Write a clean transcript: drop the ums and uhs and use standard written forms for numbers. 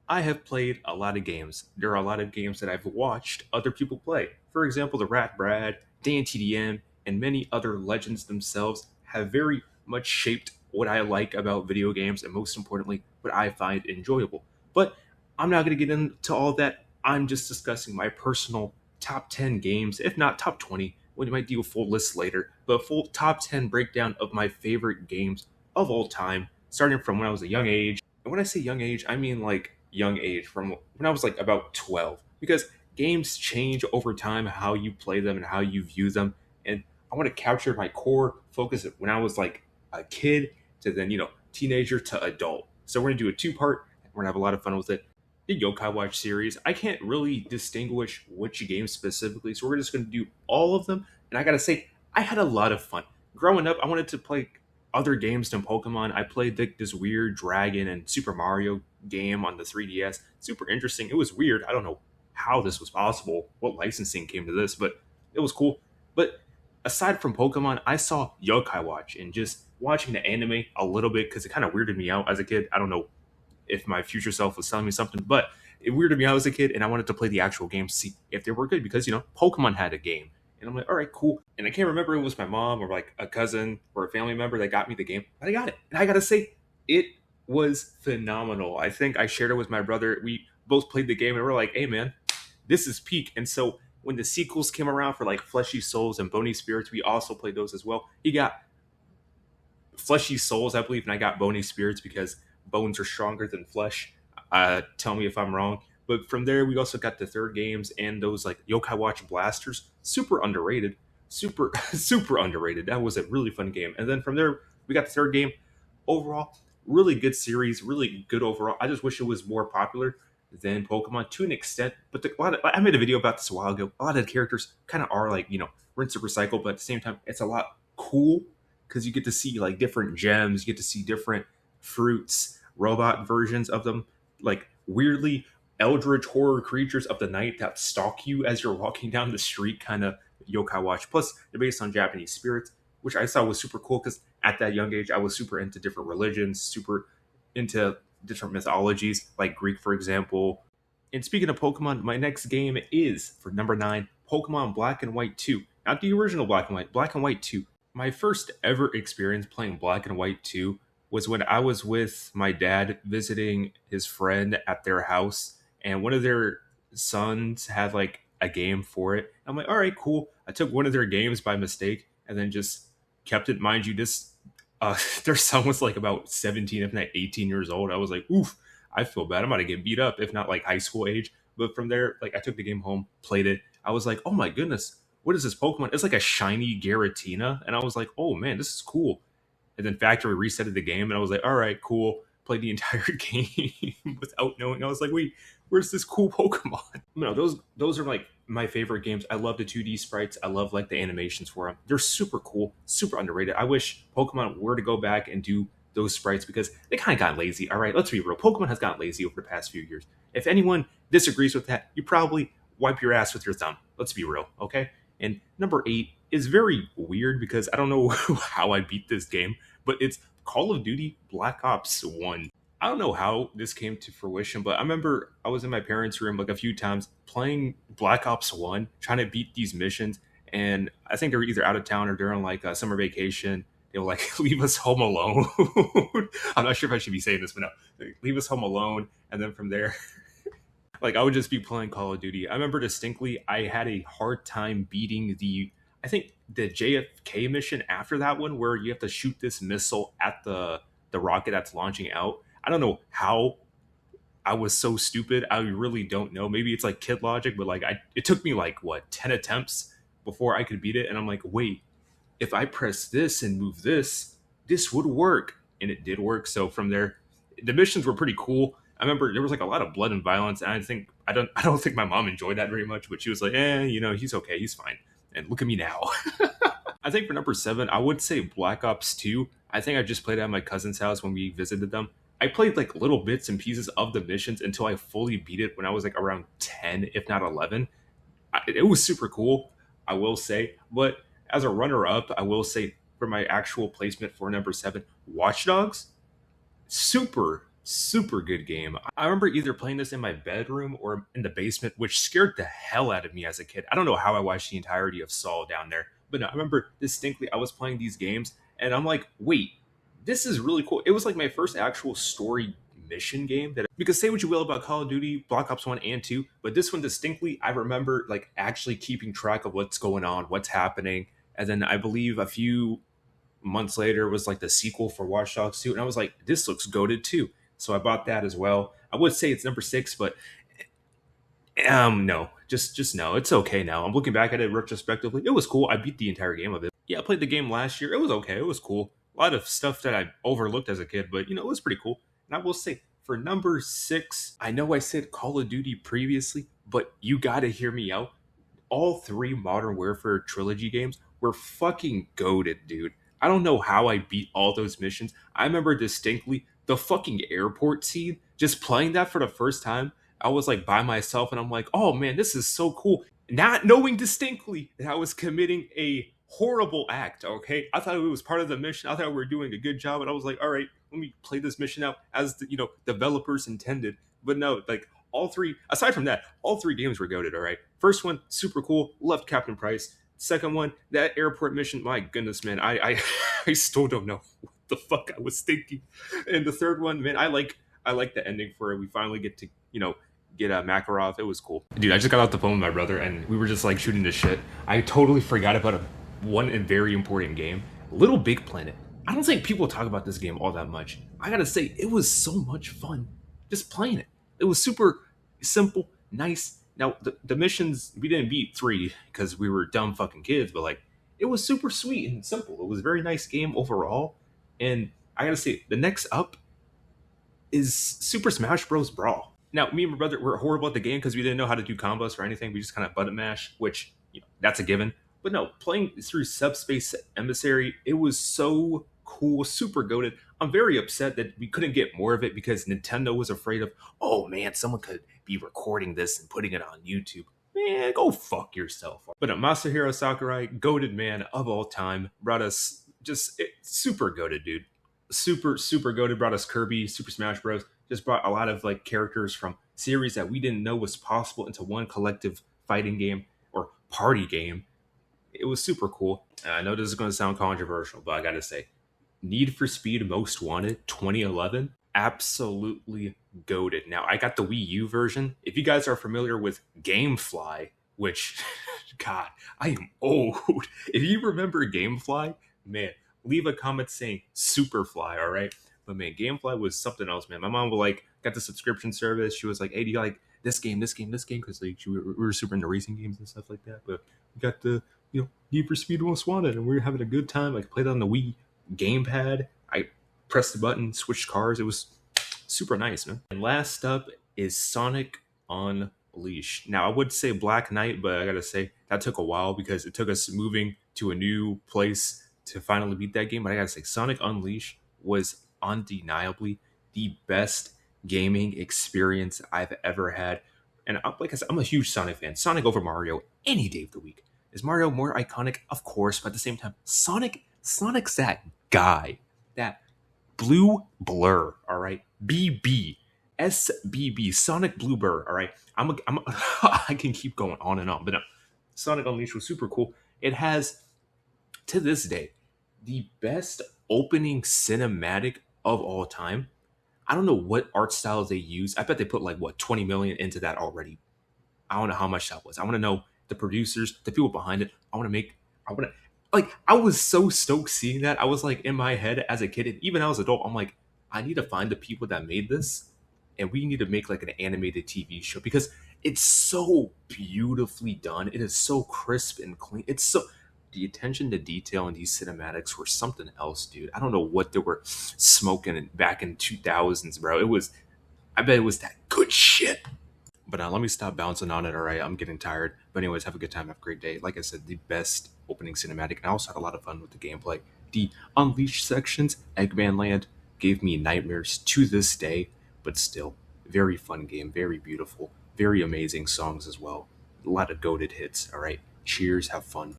I have played a lot of games. There are a lot of games that I've watched other people play. For example, the Rat Brad, Dan TDM, and many other legends themselves have very much shaped what I like about video games and most importantly, what I find enjoyable. But I'm not going to get into all that. I'm just discussing my personal top 10 games, if not top 20. We might do a full list later, but a full top 10 breakdown of my favorite games of all time, starting from when I was a young age. And when I say young age, I mean like young age, from when I was like about 12. Because games change over time, how you play them and how you view them. And I want to capture my core focus when I was like a kid to then, teenager to adult. So we're going to do a two-part. We're going to have a lot of fun with it. The Yokai Watch series, I can't really distinguish which game specifically, so we're just going to do all of them. And I got to say, I had a lot of fun. Growing up, I wanted to play other games than Pokemon. I played this weird Dragon and Super Mario game on the 3DS. Super interesting. It was weird. I don't know how this was possible, what licensing came to this, but it was cool. But aside from Pokemon, I saw Yokai Watch and just watching the anime a little bit because it kind of weirded me out as a kid. I don't know if my future self was telling me something, but it weirded me out as a kid, and I wanted to play the actual game to see if they were good because Pokemon had a game, and I'm like, all right, cool. And I can't remember if it was my mom or like a cousin or a family member that got me the game, but I got it, and I gotta say, it was phenomenal. I think I shared it with my brother. We both played the game, and we're like, hey man, this is peak. And so when the sequels came around for like Fleshy Souls and Bony Spirits, we also played those as well. He got Fleshy Souls, I believe, and I got Bony Spirits because bones are stronger than flesh. Tell me if I'm wrong. But from there, we also got the third games and those like Yokai Watch Blasters, super underrated, super super underrated. That was a really fun game. And then from there, we got the third game. Overall, really good series, really good overall. I just wish it was more popular than Pokemon to an extent. But I made a video about this a while ago. A lot of the characters kind of are like rinse and recycle, but at the same time, it's a lot cool because you get to see like different gems, you get to see different fruits, robot versions of them, like weirdly eldritch horror creatures of the night that stalk you as you're walking down the street, kind of Yokai Watch. Plus, they're based on Japanese spirits, which I thought was super cool because at that young age, I was super into different religions, super into different mythologies, like Greek, for example. And speaking of Pokemon, my next game is for number 9, Pokemon Black and White 2. Not the original Black and White, Black and White 2. My first ever experience playing Black and White 2 was when I was with my dad visiting his friend at their house, and one of their sons had like a game for it. I'm like, all right, cool. I took one of their games by mistake and then just kept it. Mind you, this their son was like about 17, if not 18 years old. I was like, oof, I feel bad. I'm about to get beat up, if not like high school age. But from there, like I took the game home, played it. I was like, oh my goodness, what is this Pokemon? It's like a shiny Garatina. And I was like, oh man, this is cool. And then factory resetted the game, and I was like, all right, cool. Played the entire game without knowing. I was like, wait, where's this cool Pokemon? Those are like my favorite games. I love the 2D sprites. I love like the animations for them. They're super cool, super underrated. I wish Pokemon were to go back and do those sprites because they kind of got lazy. All right, let's be real. Pokemon has gotten lazy over the past few years. If anyone disagrees with that, you probably wipe your ass with your thumb. Let's be real, okay? And number 8 is very weird because I don't know how I beat this game, but it's Call of Duty Black Ops 1. I don't know how this came to fruition, but I remember I was in my parents' room like a few times playing Black Ops 1, trying to beat these missions. And I think they were either out of town or during like a summer vacation. They will like leave us home alone. I'm not sure if I should be saying this, but no, leave us home alone. And then from there, like I would just be playing Call of Duty. I remember distinctly I had a hard time beating I think the JFK mission after that one where you have to shoot this missile at the rocket that's launching out. I don't know how I was so stupid. I really don't know. Maybe it's like kid logic, but like it took me like what 10 attempts before I could beat it, and I'm like, wait, if I press this and move this would work, and it did work. So from there, the missions were pretty cool. I remember there was like a lot of blood and violence, and I don't think my mom enjoyed that very much, but she was like, he's okay, he's fine. And look at me now. I think for number 7, I would say Black Ops 2. I think I just played it at my cousin's house when we visited them. I played like little bits and pieces of the missions until I fully beat it when I was like around 10, if not 11. It was super cool, I will say. But as a runner up, I will say for my actual placement for number 7, Watch Dogs, super Super good game. I remember either playing this in my bedroom or in the basement, which scared the hell out of me as a kid. I don't know how I watched the entirety of Saul down there, but no, I remember distinctly I was playing these games and I'm like, wait, this is really cool. It was like my first actual story mission game that, because say what you will about Call of Duty Black Ops 1 and 2, but this one distinctly I remember like actually keeping track of what's going on, what's happening. And then I believe a few months later was like the sequel for Watch Dogs 2, and I was like, this looks goated too. So I bought that as well. I would say it's number 6, but no, just no. It's okay now. I'm looking back at it retrospectively. It was cool. I beat the entire game of it. Yeah, I played the game last year. It was okay. It was cool. A lot of stuff that I overlooked as a kid, but it was pretty cool. And I will say, for number 6, I know I said Call of Duty previously, but you gotta hear me out. All 3 Modern Warfare trilogy games were fucking goated, dude. I don't know how I beat all those missions. I remember distinctly the fucking airport scene, just playing that for the first time. I was like by myself and I'm like, oh man, this is so cool. Not knowing distinctly that I was committing a horrible act, okay? I thought it was part of the mission. I thought we were doing a good job, and I was like, all right, let me play this mission out as the developers intended. But no, like all 3, aside from that, all 3 games were goated, all right? First one, super cool, loved Captain Price. Second one, that airport mission, my goodness, man, I I still don't know what the fuck I was thinking. And the third one, man, I like the ending for it. We finally get to, get Makarov. It was cool. Dude, I just got off the phone with my brother and we were just like shooting the shit. I totally forgot about one and very important game, Little Big Planet. I don't think people talk about this game all that much. I gotta say, it was so much fun just playing it. It was super simple, nice. Now, the missions, we didn't beat 3 because we were dumb fucking kids, but like, it was super sweet and simple. It was a very nice game overall. And I gotta say, the next up is Super Smash Bros. Brawl. Now, me and my brother were horrible at the game because we didn't know how to do combos or anything. We just kind of button mash, which, that's a given. But no, playing through Subspace Emissary, it was so cool, super goated. I'm very upset that we couldn't get more of it because Nintendo was afraid of, oh man, someone could be recording this and putting it on YouTube. Man, go fuck yourself. But Masahiro Sakurai, goated man of all time, brought us super goated, dude. Super goated, brought us Kirby, Super Smash Bros. Just brought a lot of like characters from series that we didn't know was possible into one collective fighting game or party game. It was super cool. And I know this is going to sound controversial, but I gotta say, Need for Speed Most Wanted 2011, absolutely goated. Now, I got the Wii U version. If you guys are familiar with GameFly, which, God, I am old. If you remember GameFly, man, leave a comment saying Superfly, all right? But man, GameFly was something else, man. My mom was like, got the subscription service. She was like, hey, do you like this game, because like we were super into racing games and stuff like that. But we got the Need for Speed Most Wanted, and we were having a good time. Like played on the Wii gamepad. I pressed the button, switched cars. It was super nice, man. And last up is Sonic Unleashed. Now I would say Black Knight, but I gotta say that took a while because it took us moving to a new place to finally beat that game. But I gotta say, Sonic Unleashed was undeniably the best gaming experience I've ever had. And like I said, I'm a huge Sonic fan. Sonic over Mario any day of the week. Is Mario more iconic? Of course, but at the same time, Sonic's that guy, that blue blur, all right? SBB, Sonic Blue Blur, all right? I can keep going on and on, but no, Sonic Unleashed was super cool. It has, to this day, the best opening cinematic of all time. I don't know what art styles they use. I bet they put like 20 million into that already. I don't know how much that was. I want to know the producers, the people behind it. I was so stoked seeing that. I was like in my head as a kid, and even as an adult, I'm like, I need to find the people that made this, and we need to make like an animated TV show because it's so beautifully done. It is so crisp and clean. The attention to detail in these cinematics were something else, dude. I don't know what they were smoking back in 2000s, bro. I bet it was that good shit. But let me stop bouncing on it, all right? I'm getting tired. But anyways, have a good time, have a great day. Like I said, the best opening cinematic. And I also had a lot of fun with the gameplay. The Unleashed sections, Eggman Land, gave me nightmares to this day. But still, very fun game, very beautiful, very amazing songs as well. A lot of goated hits, all right? Cheers, have fun.